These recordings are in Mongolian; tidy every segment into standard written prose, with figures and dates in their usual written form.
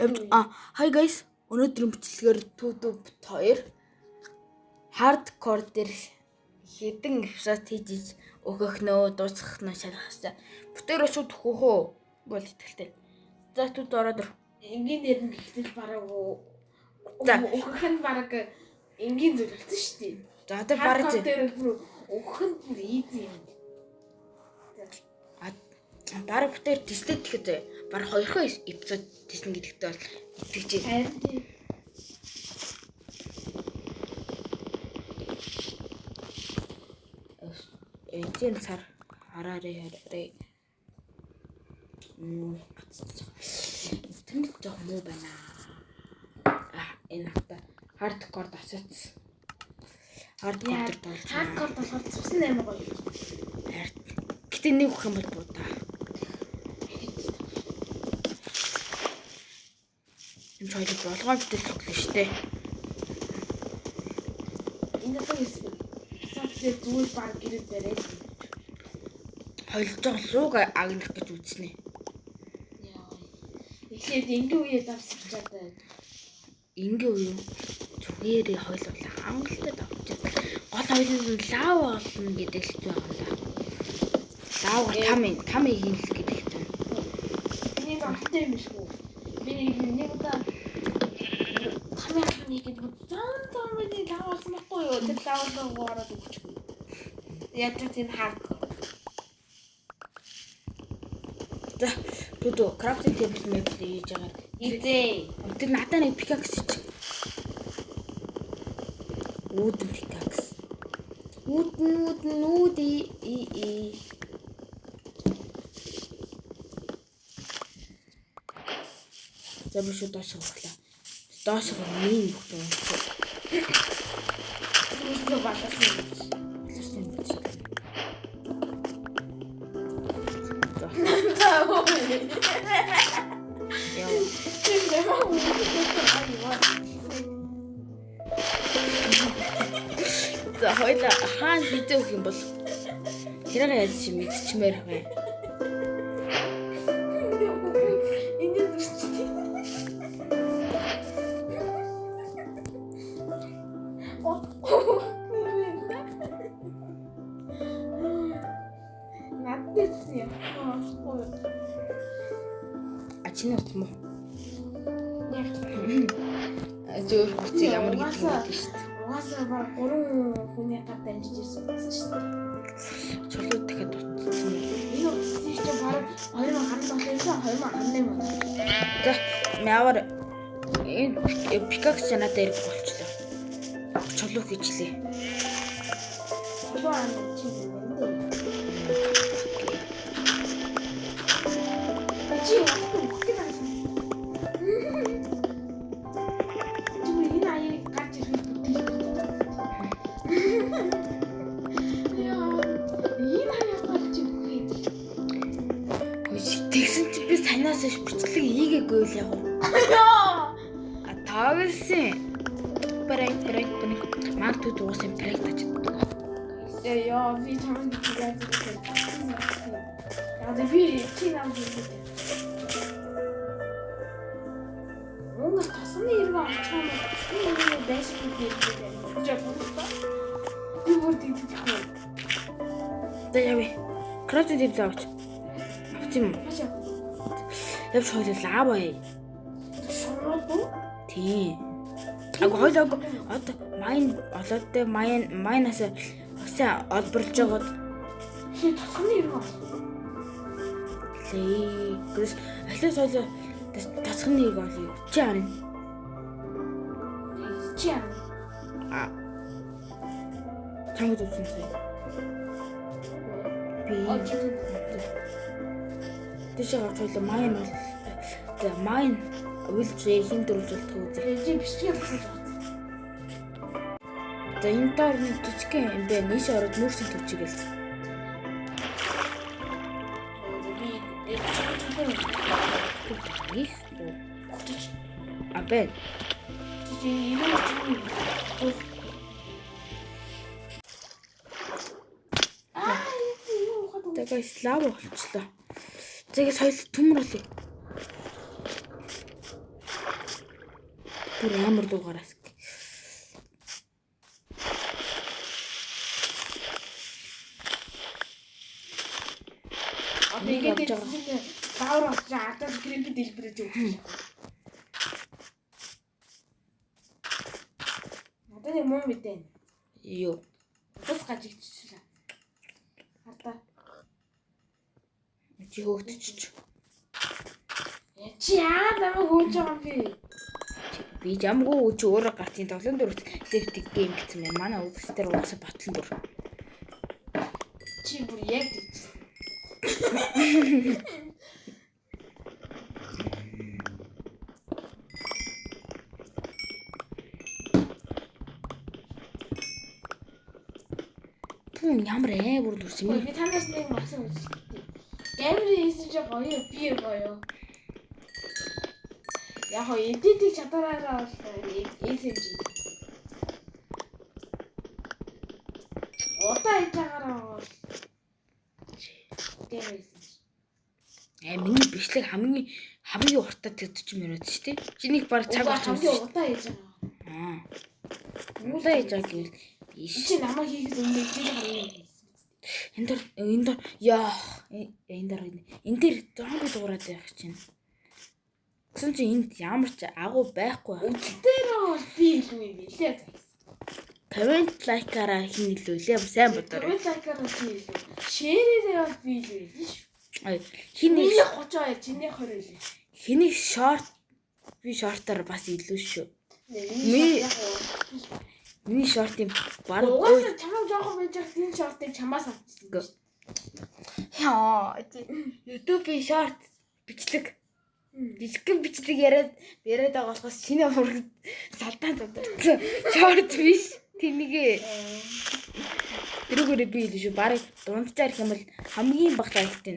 Hi guys. Өнөөдрийн бичлэгээр Tudub 2 hardcore дээр хэдэн эпизод хийж өгөх нөө дуусгах нь шалгах хэрэгтэй. Бүтээр шууд хөөхөө бол итгэлтэй. За Tudub ороод ир. Энгийн дээр нь гэхдээ бараг өгөх нь бараг энгийн зүйл болсон шүү дээ. За одоо бараг дээр өгөх нь easy юм. Бараг бүтээр тестэд гэхэд бараг 2 эпизод тестэн гэдэгтэй бол итгэж байна. Эцэн сар хараарэ. Тэнд жоох муу байна. Энэ хата hardcore дасац. Hardcore болж байна. Hardcore болохоор цусны аймаг гоё. Гэтэ нэг өгөх юм бол буудаа. Энд хоёул болгоом битэл тоглоно штэ. Энэ төгс сатдээ зүйл баг гэрээ дээрээ. Хоёул жоо лууг агнах гэж үзснэ. Яа. Эхлээд энгийн үеэд авсарч чадаа. Энгийн үе зүгээрээ хоёул бол хангалттай давчих. Гол хоёул нь лав болно гэдэг л зүйл байна. Лав там хийн л гэдэг чинь. Энийг амттай юм шүү. Би нэг удаа хамаахны гэдэг зан миний лав болсон байхгүй юу? Тэр лав руу ороод өгчихгүй. Яг тийм hardcore. За Tudub crafting table map хийж байгаа. Идээ. Тэр надад нэг pickaxe чи. Үүдэн pickaxe. Үүдэн. За би шууд доошоо хөглөө. Доошоо мин бүхтэй. Үгүй батсан. За хоёлаа хаана хизээ өгөх юм бол тэрээр яаж чи мэдчмээр бай. Ачны утмаа. Зөв хүчиг ямар гэдэг юм бэ шүү дээ. Угаасаа баг 3 хүний гад дамжиж ирсэн байсан шүү дээ. Чулуу дахиад утсан. Энэ утсан чинь баг 2017-ээс 2018 он. За навар энэ пикакс надад ирэх болчлоо. Чулуу хийчлээ. Чулуу аа чи юм дээ. Чи тэгсэн чи би санаас бичлэг ийгээгүй л яг. Таагсан. Брейк ман Tudub уусан брейк тачдаг. Яа, би чамд тэгээд. Яа, би чи нам хийдэг. Монгол тасны иргэн авчихсан юм. Энэ бэшгүй гэдэг. Би бүр тэгдэхгүй. За яви. Crafting table авч. Авчим. Яв шойлоо лава яа. Шороо. Тий. Хоёлоо одоо майн олоодтэй майнаас агсаа олборлж байгаад чи тасны иргэн. Лээ. Гэс ахлаа соёлоо тасхны нэг олё. Чи харин. Чи Чамд үзсэн сая. Би тийш авч хоёлоо майн бол за майн үйлчээ хин дөрвөлт үзээ. чи бичгээ болсон. За энэ доор нэг жижиг юм бэ. Нийш ороод нүүрсэн төвчгээл. Их. Абен. Чи энэ Тэгээ слав болчихлоо. Тэгээ соёл төмөр болъё. Бүр амар дуугараас. Тэгээд лавр авч адаа кремпи дэлбэрэж өгөх. Надад нэг муу мэдэн. Юу? Тус гажигчлаа. Хардаа. Чи хөөгдчих. Чи яа намайг хөөж байгаа юм бэ? Би ямгүй чи өөрөө гартын тоглоом дөрөвт лефтик гейм гэсэн юм. Манай үзэл дээр уусаа батлан дур. Чи бүр яг гэж. Пүн ямар бүр дүрс юм. Би танаас нэг масан үзлээ. Гэмри хийсэн чи гоё би гоё. Яг хоо эдитийг чадвараараа бол SMG. Удаа хийж байгаараа бол гэмри. Миний бичлэг хамгийн уртаа 40 минут шүү дээ. Чиний баг цаг болсон. Хамгийн удаа хийж байгаа. Удаа хийж байгаа гэвэл биш. Чи намайг хийх өмнө чи харна. Энд яа энэ дээр зомби дуурайд байх чинь. Гэсэн чи энд ямар ч агуу байхгүй байх. Өдөртөө бол би илүү юм билээ. Comment like-араа хин илүү лээ сайн бодоорой. Comment like-араа чи илүү. Share-ээрээ бол би илүү шүү. Хиний 32 чиний 20 илүү. Хиний short би short-аар бас илүү шүү. Миний short-ийн баг угаасаа чамаа жоохон байж байгаа тийм short-ыг чамаас авчихсан. Яа, YouTube-ийн short бичлэг Дискэн бичлэг яриад байгаа болохоос чиний ураг салдаан дуудсан. Short биш. Тэнийгээ. Тэрүүгээр би илүү шүү. Барыг дунджаар их юм бол хамгийн бага лайктай.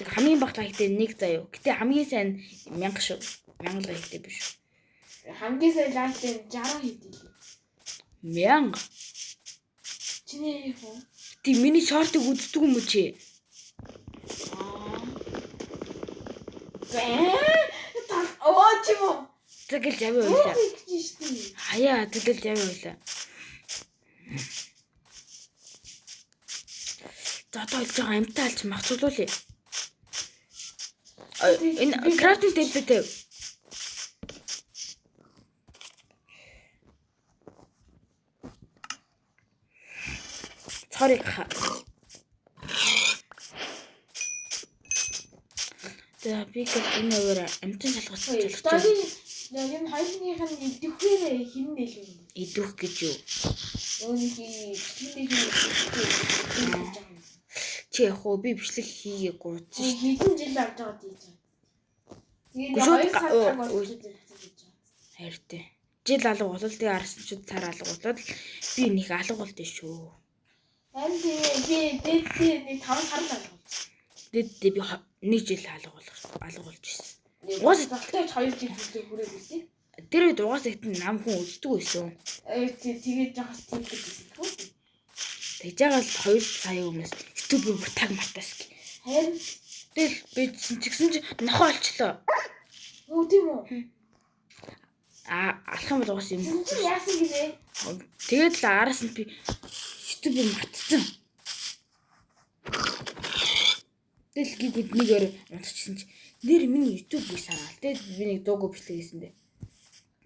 Тэг хамгийн бага лайктай нэг заяа. Гэтэ хамгийн сайн 1000 шүү. 1000 лайктай биш. Хамгийн сайн лайктай 60 хэд илүү. 1000. Чиний юу? Тэг миний short-ыг үздэг юм уу чи? Чимо. Тэгэл завь байлаа. Хаяа тэгэл завь байлаа. Зодоо олж байгаа амтаа алж махцуулуулъя. Энэ крафтинг тейптэй. Sorry. За би энэ өөр амтан шалгаж байна. Энэ хоёрынх нь идэвхээр хин нэлээ. Идэх гэж юу? Өөрийнхөө чи яг уу би бичлэг хийгээгүй. Хэдэн жил авч байгаа дий. Тэгээд 2 сар болж байгаа. Хайртай. Жил алга болол тэгээ арсчууд цаар алга болоод би нэг алга болд шүү. Харин би дээд нэг 5 сар алга болсон. Дээд би нэг жил алга болж ирсэн. Уус тогтоож 2 жил хүрээд үлдээ. Тэр үед угаас ихтэн нам хүн үздэг байсан. Тэгээд жахас тийм гэсэн. Тэгж байгаа л 2 сая өмнөөс YouTube бүр таг мартаас. Харин тэгэл бидсэн ч нохоо олчлоо. Оо тийм үү. Алах юм бол уус юм. Чи яасан гээ? Тэгээд л араас нь би YouTube мартсан. Тэгэл гид нэг өөр унтчихсан чи нэр миний YouTube би санаал. Тэгээд би нэг дуугүй бичлэг хийсэн дээ.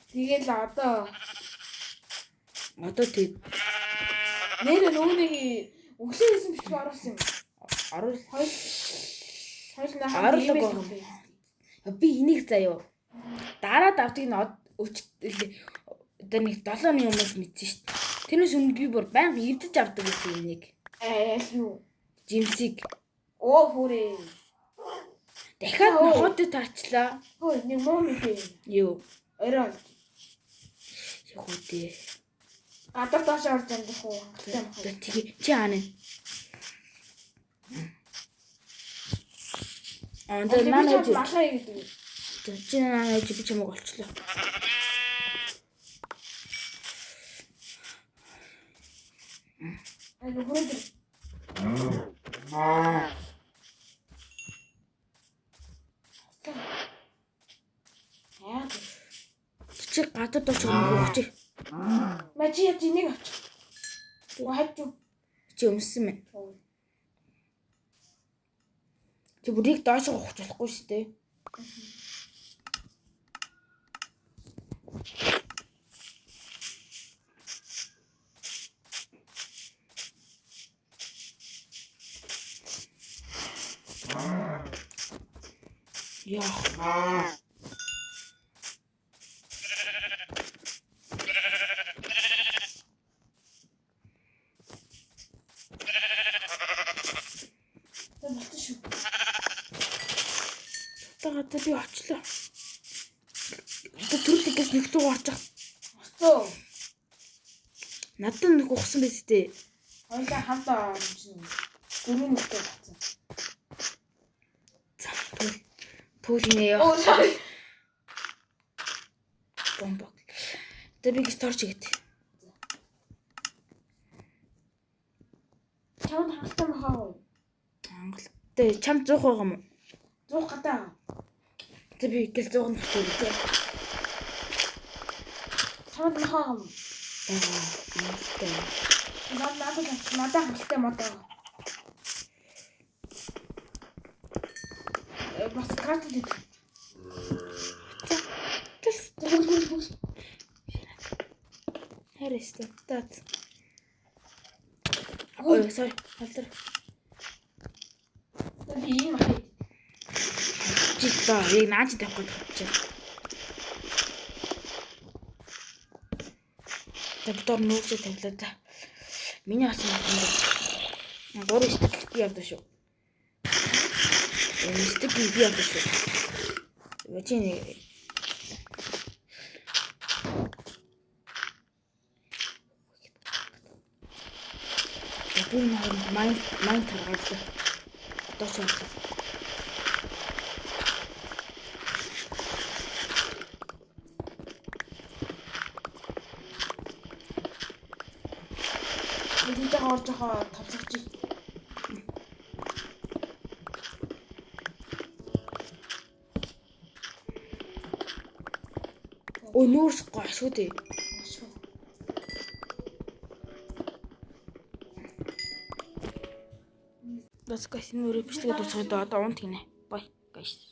Тэгээд л одоо тэгээд нэр нөгөөний өглөө хийсэн бичлэг оруулсан юм. Оруулсан. Би энийг заяа. Дараа давтыг нь одоо нэг 7 оны өмнөөс мэдсэн шүү дээ. Тэрнээс өмнө би бүр байнга эвдэж авдаг гэсэн энийг. Юу? Жимсиг. Оо хүрээ. Дахиад нохоод таарчлаа. Хөө нэг муу мэдээ. Юу? Орой. Яг үгүй. Гадар доош орж амдах уу? Тэгээ чи хаана? Андаа манай чи малгай гэдэг. Чи наа чи би чамайг олчлоо. Айгу хүрээ. шиг гадар доош өгөх чи. Мачи яа энийг авч. Ваач юу? Чи өмссөн мэн. Чи бүрийг доош өгөх болохгүй шүү дээ. Яа. Болтой шүү. Тагаад би очлоо. Төрөлгөөс нэг рүү орчих. Орцоо. Надад нэг ухсан биз дээ. Хоёлаа хамтаа орчихно. Гүрэн нэгтэй болсон. Түүлнэ яа. Оо sorry. Бомбог. Тэ би гэж торч игэт. Чамд хангалттай махаа. Хангалттай. Чам 100 байгаа юм уу? 100 гадаа. Тэ би гэл 100 нь хөтөлөө. Чамд махаа юм. Хангалттай. Надад хангалттай модоо. Бас карт дий. Тэс. Хариста. Тат. Ой, sorry. Халтар. Би ийм махаа. Житаа, яг наач тавих гэж бодчих. Тэвтэр нүүрсэ тавилаа та. Миний асан юм. Гурван стик би явдаа шүү. Стик би явдаа шүү. Вэчини. Би майн таргалаа. Тосоо. Эдгээр орж байгаа тавцагч. Ой, нүүрс гоё шүү дээ. Let's go. Энэ үрээ бичлэгээ дуусгаад одоо унт гинэ. Bye guys.